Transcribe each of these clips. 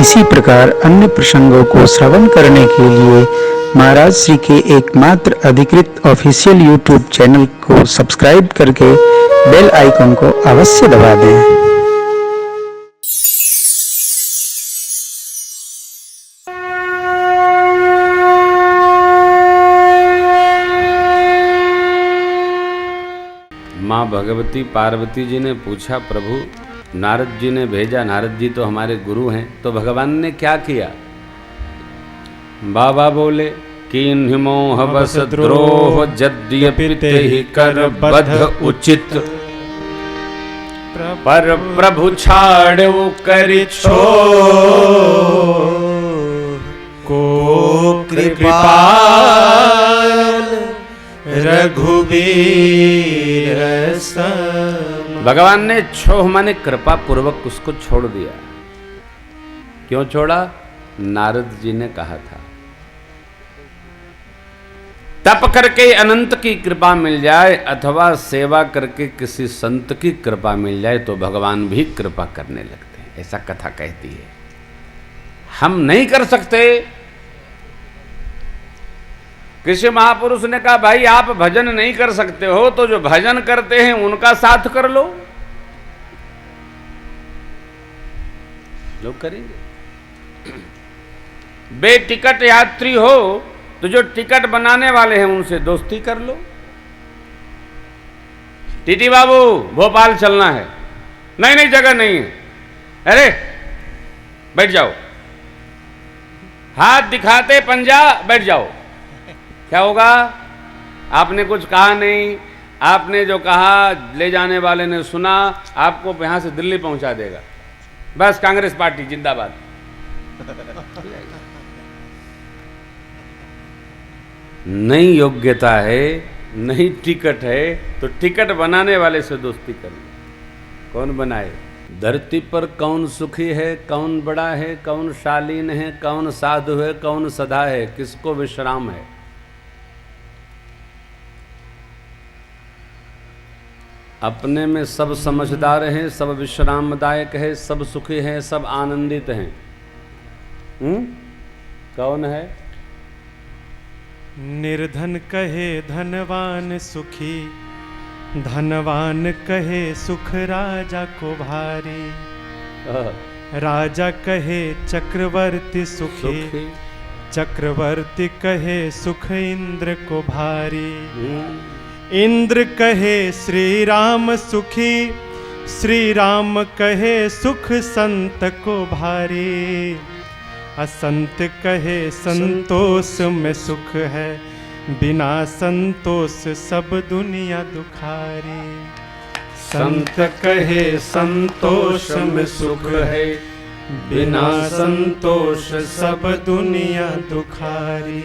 इसी प्रकार अन्य प्रसंगों को श्रवण करने के लिए महाराज श्री के एकमात्र अधिकृत ऑफिशियल यूट्यूब चैनल को सब्सक्राइब करके बेल आइकन को अवश्य दबा दें। माँ भगवती पार्वती जी ने पूछा, प्रभु नारद जी ने भेजा, नारद जी तो हमारे गुरु हैं, तो भगवान ने क्या किया? बाबा बोले, कीन्हि मोह बस द्रोह जद्यपि तेहि कर बध उचित, पर प्रभु छाड़ो करि छोड़ को कृपाल रघुबीर सम। भगवान ने छोह माने कृपा पूर्वक उसको छोड़ दिया। क्यों छोड़ा? नारद जी ने कहा था तप करके अनंत की कृपा मिल जाए अथवा सेवा करके किसी संत की कृपा मिल जाए तो भगवान भी कृपा करने लगते हैं, ऐसा कथा कहती है। हम नहीं कर सकते। किसी महापुरुष ने कहा, भाई आप भजन नहीं कर सकते हो तो जो भजन करते हैं उनका साथ कर लो, लोग करेंगे। बेटिकट यात्री हो तो जो टिकट बनाने वाले हैं उनसे दोस्ती कर लो। टीटी बाबू भोपाल चलना है, नहीं नहीं जगह नहीं है, अरे बैठ जाओ, हाथ दिखाते पंजा, बैठ जाओ। क्या होगा? आपने कुछ कहा नहीं, आपने जो कहा ले जाने वाले ने सुना, आपको यहां से दिल्ली पहुंचा देगा। बस कांग्रेस पार्टी जिंदाबाद। नहीं योग्यता है, नहीं टिकट है, तो टिकट बनाने वाले से दोस्ती कर लो। कौन बनाए? धरती पर कौन सुखी है, कौन बड़ा है, कौन शालीन है, कौन साधु है, कौन सदा है, किसको विश्राम है? अपने में सब समझदार हैं, सब विश्रामदायक है, सब सुखी हैं, सब आनंदित हैं। कौन है? निर्धन कहे धनवान सुखी, धनवान कहे सुख राजा को भारी, राजा कहे चक्रवर्ती सुखी, चक्रवर्ती कहे सुख इंद्र को भारी, इंद्र कहे श्री राम सुखी, श्री राम कहे सुख संत को भारी, असंत कहे संतोष में सुख है, बिना संतोष सब दुनिया दुखारी। संत कहे संतोष में सुख है, बिना संतोष सब दुनिया दुखारी।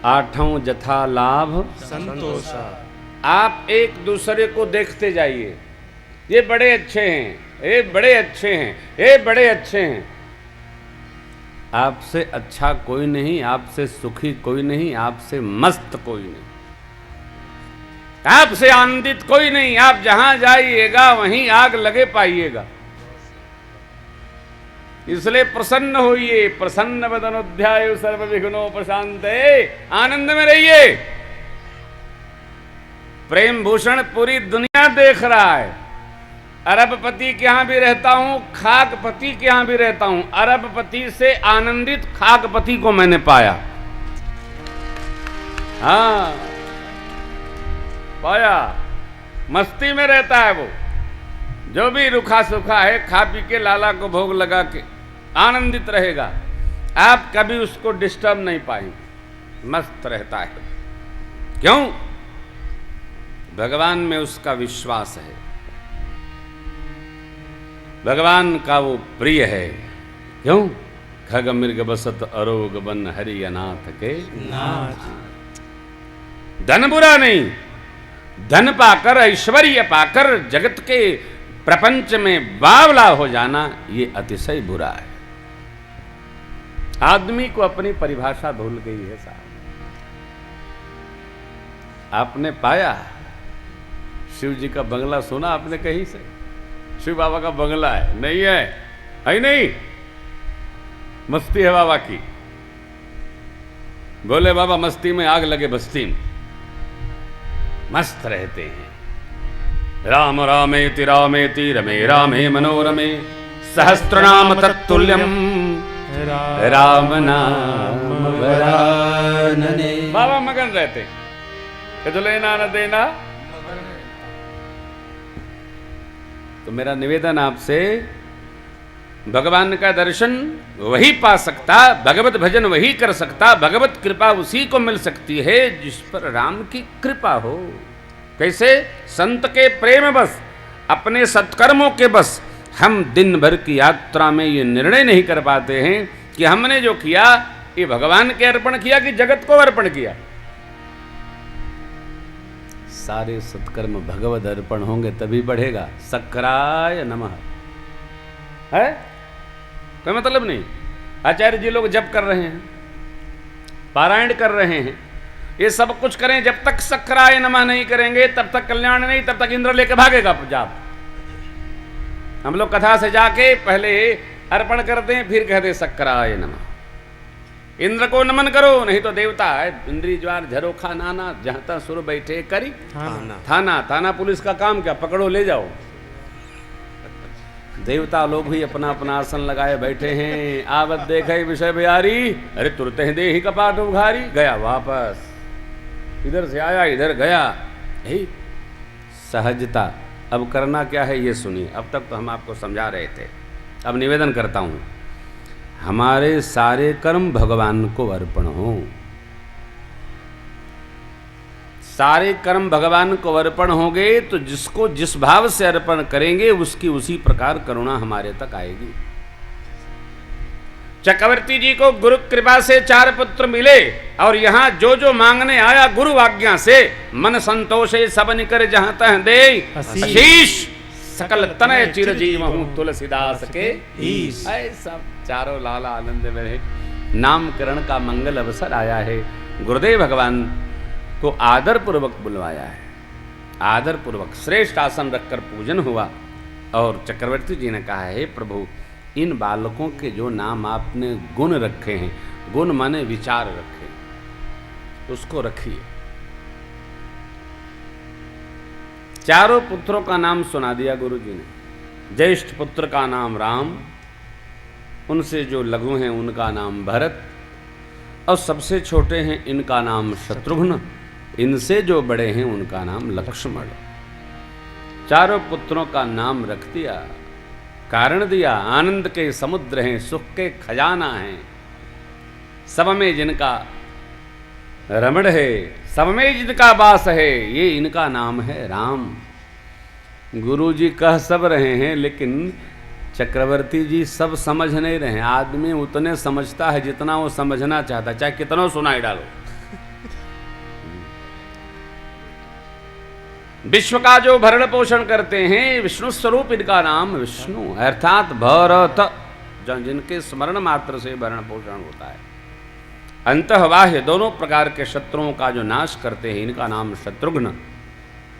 आठों जथा लाभ संतोषा। आप एक दूसरे को देखते जाइए, ये बड़े अच्छे हैं, ये बड़े अच्छे हैं, ये बड़े अच्छे हैं। आपसे अच्छा कोई नहीं, आपसे सुखी कोई नहीं, आपसे मस्त कोई नहीं, आपसे आनंदित कोई नहीं। आप जहां जाइएगा वहीं आग लगे पाइएगा। इसलिए प्रसन्न होइए, प्रसन्न वदनोध्याय सर्व विघ्नोपशांते, आनंद में रहिए। प्रेम भूषण पूरी दुनिया देख रहा है। अरबपति के यहां भी रहता हूं, खाकपति के यहां भी रहता हूं, अरबपति से आनंदित खाकपति को मैंने पाया। हाँ पाया, मस्ती में रहता है वो। जो भी रुखा सुखा है, खा पी के लाला को भोग लगा के आनंदित रहेगा। आप कभी उसको डिस्टर्ब नहीं पाएंगे, मस्त रहता है। क्यों? भगवान में उसका विश्वास है, भगवान का वो प्रिय है। क्यों? खग मृग बसत अरोग बन हरि अनाथ के नाथ। धन बुरा नहीं, धन पाकर ऐश्वर्य पाकर जगत के प्रपंच में बावला हो जाना ये अतिशय बुरा है। आदमी को अपनी परिभाषा भूल गई है साहब। आपने पाया शिव जी का बंगला सुना आपने कहीं से? शिव बाबा का बंगला है? नहीं है, है नहीं। मस्ती है बाबा की। बोले बाबा मस्ती में आग लगे बस्ती में, मस्त रहते हैं। राम रामेति रामेति रमे रामे मनोरमे सहस्रनाम तत्तुल्यम राम नाम वरानने। बाबा मगन रहते, कि जो लेना न देना। तो मेरा निवेदन आपसे, भगवान का दर्शन वही पा सकता, भगवत भजन वही कर सकता, भगवत कृपा उसी को मिल सकती है जिस पर राम की कृपा हो। कैसे? संत के प्रेम बस, अपने सत्कर्मों के बस हम दिन भर की यात्रा में ये निर्णय नहीं कर पाते हैं कि हमने जो किया ये भगवान के अर्पण किया कि जगत को अर्पण किया। सारे सत्कर्म भगवद अर्पण होंगे तभी बढ़ेगा। सक्राय नमः है, कोई मतलब नहीं। आचार्य जी लोग जप कर रहे हैं, पारायण कर रहे हैं, ये सब कुछ करें, जब तक सक्राय नमः नहीं करेंगे तब तक कल्याण नहीं, तब तक इंद्र लेके भागेगा जाप। हम लोग कथा से जाके पहले अर्पण करते हैं, फिर कहते सक्राय नमः। इंद्र को नमन करो, नहीं तो देवता है। इंद्री ज्वार झरोखा नाना, जहां तक सुर बैठे करी थाना। थाना पुलिस का काम क्या, पकड़ो ले जाओ। देवता लोग भी अपना अपना आसन लगाए बैठे हैं। आवत देखे विषय बिहारी, अरे तुरते हैं दे ही कपाट उघारी, गया वापस, इधर से आया इधर गया। यही सहजता। अब करना क्या है ये सुनिए। अब तक तो हम आपको समझा रहे थे, अब निवेदन करता हूं, हमारे सारे कर्म भगवान को अर्पण हो। सारे कर्म भगवान को अर्पण होंगे तो जिसको जिस भाव से अर्पण करेंगे उसकी उसी प्रकार करुणा हमारे तक आएगी। चक्रवर्ती जी को गुरु कृपा से 4 पुत्र मिले और यहां जो जो मांगने आया गुरु आज्ञा से, मन संतोषे सब निकर जहां तह दे आशीष, सकल तनय चिरजीव हूं तुलसीदास के ईश। सब चारों लाला आनंद में रहे। नामकरण का मंगल अवसर आया है। गुरुदेव भगवान को आदर पूर्वक बुलवाया है, आदर पूर्वक श्रेष्ठ आसन रखकर पूजन हुआ। और चक्रवर्ती जी ने कहा है प्रभु, इन बालकों के जो नाम आपने गुण रखे हैं, गुण माने विचार रखे, उसको रखिए। चारों पुत्रों का नाम सुना दिया गुरु जी ने। ज्येष्ठ पुत्र का नाम राम, उनसे जो लघु हैं उनका नाम भरत, और सबसे छोटे हैं इनका नाम शत्रुघ्न, इनसे जो बड़े हैं उनका नाम लक्ष्मण। चारों पुत्रों का नाम रख दिया, कारण दिया, आनंद के समुद्र हैं, सुख के खजाना हैं, सब में जिनका रमण है, सब में जिनका वास है, ये इनका नाम है राम। गुरु जी कह सब रहे हैं, लेकिन चक्रवर्ती जी सब समझ नहीं रहे हैं। आदमी उतने समझता है जितना वो समझना चाहता, चाहे कितना सुनाई डालो। विश्व का जो भरण पोषण करते हैं, विष्णु स्वरूप इनका नाम विष्णु, अर्थात भरत, जिनके स्मरण मात्र से भरण पोषण होता है। अंतः बाह्य दोनों प्रकार के शत्रुओं का जो नाश करते हैं, इनका नाम शत्रुघ्न,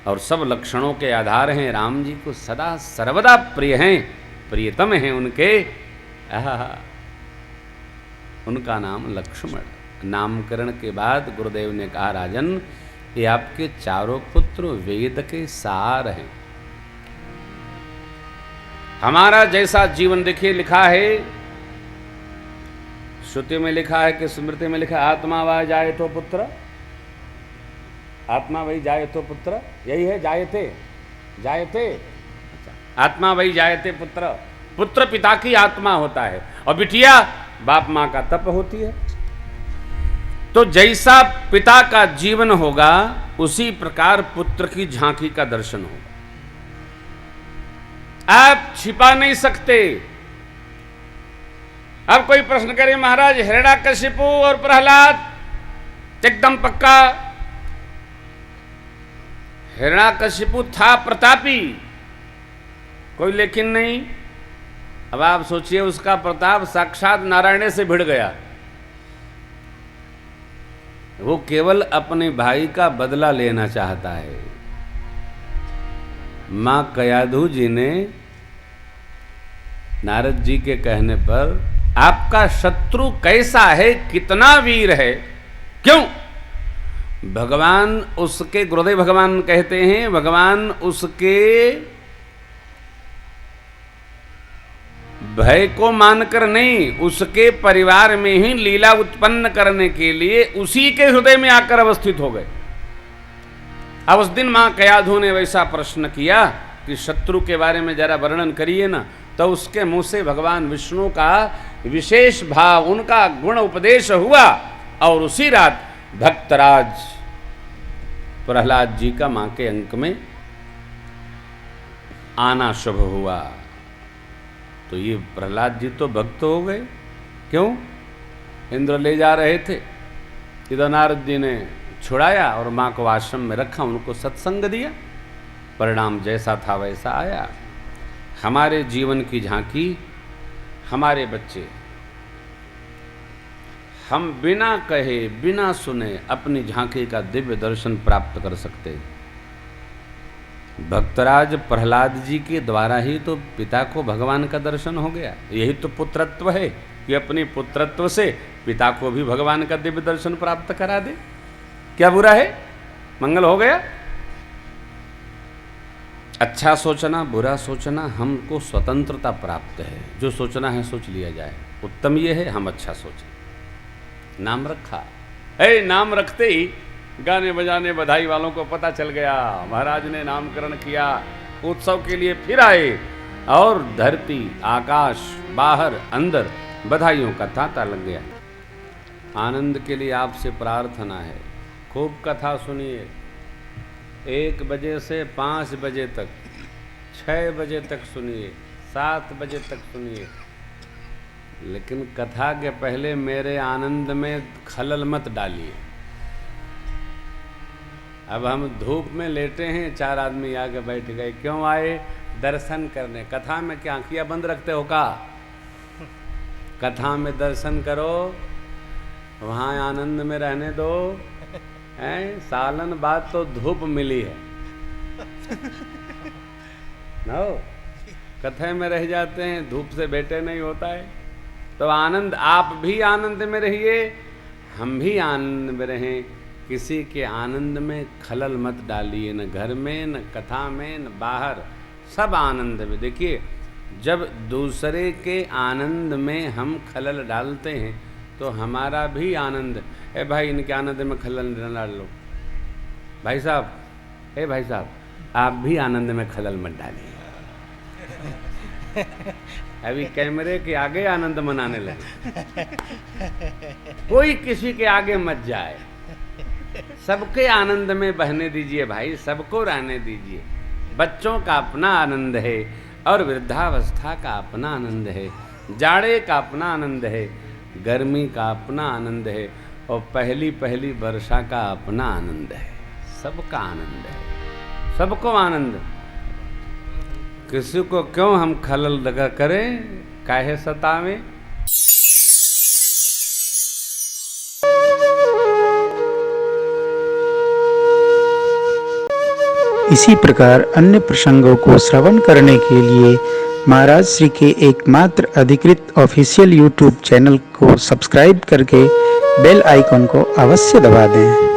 और सब लक्षणों के आधार हैं। राम जी को सदा सर्वदा प्रिय हैं, प्रियतम हैं उनके, उनका नाम लक्ष्मण। नामकरण के बाद गुरुदेव ने कहा, राजन ये आपके चारों पुत्र वेद के सार हैं। हमारा जैसा जीवन देखिए, लिखा है श्रुति में, लिखा है कि स्मृति में लिखा है, आत्मा वह जाए तो पुत्र, आत्मा वही जाए तो पुत्र, यही है जायते, जायते, आत्मा वही जायते पुत्र। पुत्र पिता की आत्मा होता है और बिटिया बाप माँ का तप होती है। तो जैसा पिता का जीवन होगा उसी प्रकार पुत्र की झांकी का दर्शन होगा। आप छिपा नहीं सकते। अब कोई प्रश्न करे, महाराज हिरण्याकशिपु और प्रहलाद एकदम पक्का। हिरण्याकशिपु था प्रतापी, कोई लेकिन नहीं। अब आप सोचिए, उसका प्रताप साक्षात नारायण से भिड़ गया। वो केवल अपने भाई का बदला लेना चाहता है। मां कयाधु जी ने नारद जी के कहने पर आपका शत्रु कैसा है, कितना वीर है, क्यों? भगवान उसके, गुरुदेव भगवान कहते हैं, भगवान उसके भय को मानकर नहीं, उसके परिवार में ही लीला उत्पन्न करने के लिए उसी के हृदय में आकर अवस्थित हो गए। अब उस दिन मां कयाधु ने वैसा प्रश्न किया कि शत्रु के बारे में जरा वर्णन करिए ना, तो उसके मुंह से भगवान विष्णु का विशेष भाव, उनका गुण उपदेश हुआ। और उसी रात भक्तराज प्रहलाद जी का मां के अंक में आना शुभ हुआ। तो ये प्रहलाद जी तो भक्त हो गए। क्यों? इंद्र ले जा रहे थे, इधर नारद जी ने छुड़ाया और मां को आश्रम में रखा, उनको सत्संग दिया, परिणाम जैसा था वैसा आया। हमारे जीवन की झांकी हमारे बच्चे, हम बिना कहे बिना सुने अपनी झांकी का दिव्य दर्शन प्राप्त कर सकते हैं। भक्तराज प्रहलाद जी के द्वारा ही तो पिता को भगवान का दर्शन हो गया। यही तो पुत्रत्व है कि अपनी पुत्रत्व से पिता को भी भगवान का दिव्य दर्शन प्राप्त करा दे। क्या बुरा है? मंगल हो गया। अच्छा सोचना, बुरा सोचना, हमको स्वतंत्रता प्राप्त है। जो सोचना है सोच लिया जाए। उत्तम ये है हम अच्छा सोचें। नाम रखा है, नाम रखते ही गाने बजाने बधाई वालों को पता चल गया, महाराज ने नामकरण किया, उत्सव के लिए फिर आए और धरती आकाश बाहर अंदर बधाइयों का तांता लग गया। आनंद के लिए आपसे प्रार्थना है, खूब कथा सुनिए। 1 बजे से 5 बजे तक, 6 बजे तक सुनिए, 7 बजे तक सुनिए, लेकिन कथा के पहले मेरे आनंद में खलल मत डालिए। अब हम धूप में लेटे हैं, 4 आदमी आगे बैठ गए, क्यों आए? दर्शन करने। कथा में क्या आंखियां बंद रखते हो का? कथा में दर्शन करो, वहाँ आनंद में रहने दो। हैं? सालन बाद तो धूप मिली है नो, कथा में रह जाते हैं, धूप से बेटे नहीं होता है। तो आनंद, आप भी आनंद में रहिए, हम भी आनंद में रहें। किसी के आनंद में खलल मत डालिए, न घर में, न कथा में, न बाहर, सब आनंद में। देखिए, जब दूसरे के आनंद में हम खलल डालते हैं तो हमारा भी आनंद, ए भाई इनके आनंद में खलल न डाल लो, भाई साहब, ए भाई साहब, आप भी आनंद में खलल मत डालिए। अभी कैमरे के आगे आनंद मनाने लगे, कोई किसी के आगे मत जाए, सबके आनंद में बहने दीजिए भाई, सबको रहने दीजिए। बच्चों का अपना आनंद है और वृद्धावस्था का अपना आनंद है, जाड़े का अपना आनंद है, गर्मी का अपना आनंद है और पहली पहली वर्षा का अपना आनंद है। सबका आनंद है, सबको आनंद। किसी को क्यों हम खलल लगा करें, काहे सतावें। इसी प्रकार अन्य प्रसंगों को श्रवण करने के लिए महाराज श्री के एकमात्र अधिकृत ऑफिशियल यूट्यूब चैनल को सब्सक्राइब करके बेल आइकन को अवश्य दबा दें।